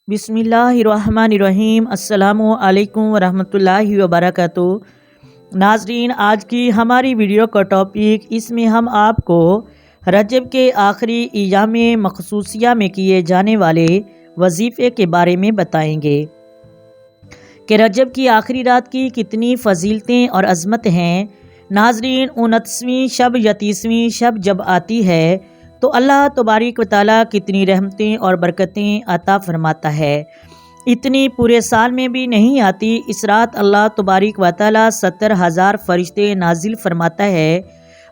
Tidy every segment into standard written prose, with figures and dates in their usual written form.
बिस्मिल्लाहिर्रहमानिर्रहीम। अस्सलामुअलैकुम वरहमतुल्लाहि वबरकातुहू। नाजरीन, आज की हमारी वीडियो का टॉपिक, इसमें हम आपको रजब के आखिरी अय्याम मखसूसिया में किए जाने वाले वजीफ़े के बारे में बताएंगे कि रजब की आखिरी रात की कितनी फजीलतें और अज़मत हैं। नाजरीन, 29वीं शब या 30वीं शब जब आती है तो अल्लाह तबारक व तआला कितनी रहमतें और बरकतें अता फरमाता है। इतनी पूरे साल में भी नहीं आती। इस रात अल्लाह तबारक व तआला 70,000 फरिश्ते नाजिल फरमाता है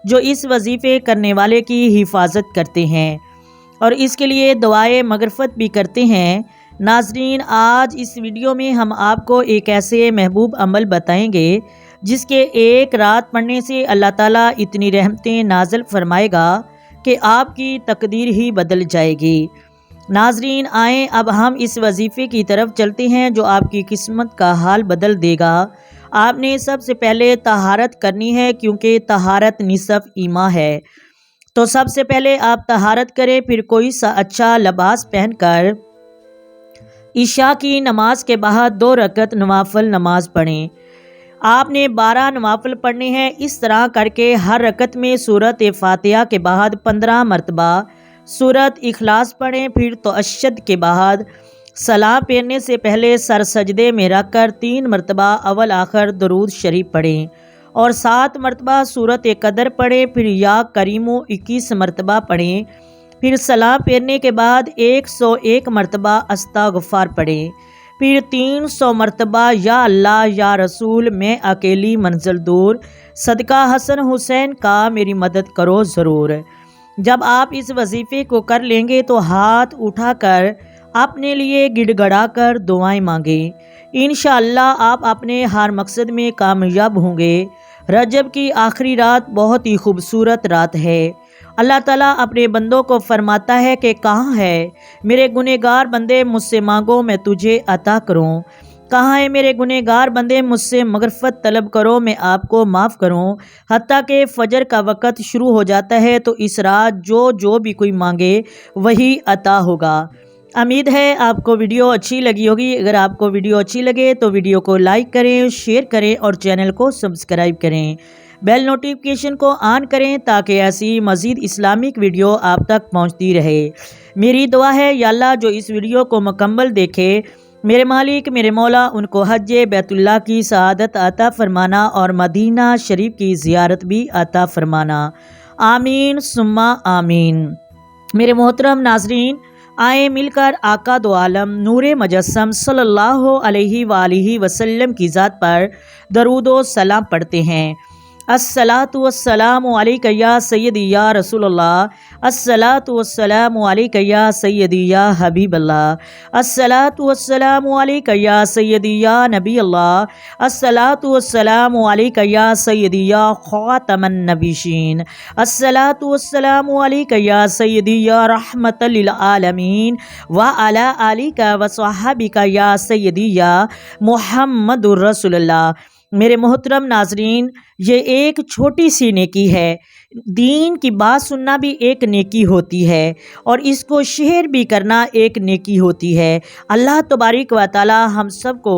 जो इस वजीफ़े करने वाले की हिफाजत करते हैं और इसके लिए दुआए मगरफत भी करते हैं। नाजरीन, आज इस वीडियो में हम आपको एक ऐसे महबूब अमल बताएंगे जिसके एक रात पढ़ने से अल्लाह ताला इतनी रहमतें नाज़िल फरमाएगा कि आपकी तकदीर ही बदल जाएगी। नाजरीन, आएँ अब हम इस वजीफ़े की तरफ चलते हैं जो आपकी किस्मत का हाल बदल देगा। आपने सबसे पहले तहारत करनी है क्योंकि तहारत निसफ़ ईमान है। तो सबसे पहले आप तहारत करें, फिर कोई सा अच्छा लिबास पहनकर इशा की नमाज के बाद 2 रकत नवाफिल नमाज पढ़ें। आपने 12 नवाफिल पढ़ने हैं। इस तरह करके हर रकत में सूरत फातिहा के बाद 15 मरतबा सूरत इखलास पढ़ें। फिर तशहद के बाद सलाम फेरने से पहले सर सजदे में रखकर 3 मरतबा अव्वल आखिर दरूद शरीफ पढ़ें और 7 मरतबा सूरत कदर पढ़ें। फिर या करीमो 21 मरतबा पढ़ें। फिर सलाम फेरने के बाद 101 मरतबा अस्तगफार पढ़ें। फिर 300 मरतबा या अल्लाह या रसूल मैं अकेली मंजिल दूर, सदका हसन हुसैन का मेरी मदद करो ज़रूर। जब आप इस वजीफ़े को कर लेंगे तो हाथ उठाकर अपने लिए गिड़गड़ा कर दुआएं मांगें। इंशाअल्लाह आप अपने हर मकसद में कामयाब होंगे। रजब की आखिरी रात बहुत ही खूबसूरत रात है। अल्लाह ताला अपने बंदों को फरमाता है कि कहाँ है मेरे गुनहगार बंदे, मुझसे मांगो मैं तुझे अता करूँ। कहाँ है मेरे गुनहगार बंदे, मुझसे मगफरत तलब करो मैं आपको माफ़ करूँ। हत्ता कि फजर का वक़्त शुरू हो जाता है तो इस रात जो भी कोई मांगे वही अता होगा। उम्मीद है आपको वीडियो अच्छी लगी होगी। अगर आपको वीडियो अच्छी लगे तो वीडियो को लाइक करें, शेयर करें और चैनल को सब्सक्राइब करें। बेल नोटिफिकेशन को ऑन करें ताकि ऐसी मज़ीद इस्लामिक वीडियो आप तक पहुंचती रहे। मेरी दुआ है या अल्लाह जो इस वीडियो को मुकम्मल देखे, मेरे मालिक मेरे मौला उनको हज बैतुल्लाह की सआदत अता फरमाना और मदीना शरीफ की ज़ियारत भी अता फरमाना। आमीन सुम्मा आमीन। मेरे मोहतरम नाजरीन, आए मिलकर आका दो आलम नूरे मजस्सम सल्लल्लाहु अलैहि वसल्लम की ज़ात पर दरूदो सलाम पढ़ते हैं। अस्सलातु वस्सलामु अलैका या सय्यदी या रसूलल्लाह, अस्सलातु वस्सलामु अलैका या सय्यदी या हबीबल्लाह, अस्सलातु वस्सलामु अलैका या सय्यदी या नबी अल्लाह, अस्सलातु वस्सलामु अलैका या सय्यदी या खातमन नबीशीन, अस्सलातु वस्सलामु अलैका या सय्यदी या रहमतल लिल आलमीन व अला आलिका व सहाबिका या सय्यदी या मुहम्मदुर रसूलुल्लाह। मेरे मोहतरम नाजरीन, ये एक छोटी सी नेकी है। दीन की बात सुनना भी एक नेकी होती है और इसको शेयर भी करना एक नेकी होती है। अल्लाह तबारक व तआला हम सबको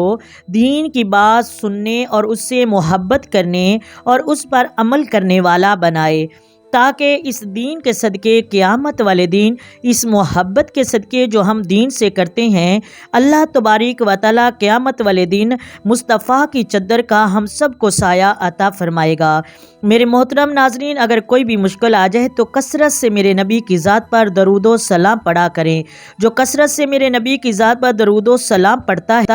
दीन की बात सुनने और उससे मोहब्बत करने और उस पर अमल करने वाला बनाए ताकि इस दीन के सदके क़यामत वाले दिन इस मोहब्बत के सदके जो हम दीन से करते हैं, अल्लाह तबारक व तआला क़यामत वाले दिन मुस्तफ़ा की चद्दर का हम सब को साया अता फरमाएगा। मेरे मोहतरम नाजरीन, अगर कोई भी मुश्किल आ जाए तो कसरत से मेरे नबी की ज़ात पर दरूदो सलाम पढ़ा करें। जो कसरत से मेरे नबी की ज़ात पर दरूदो सलाम पढ़ता है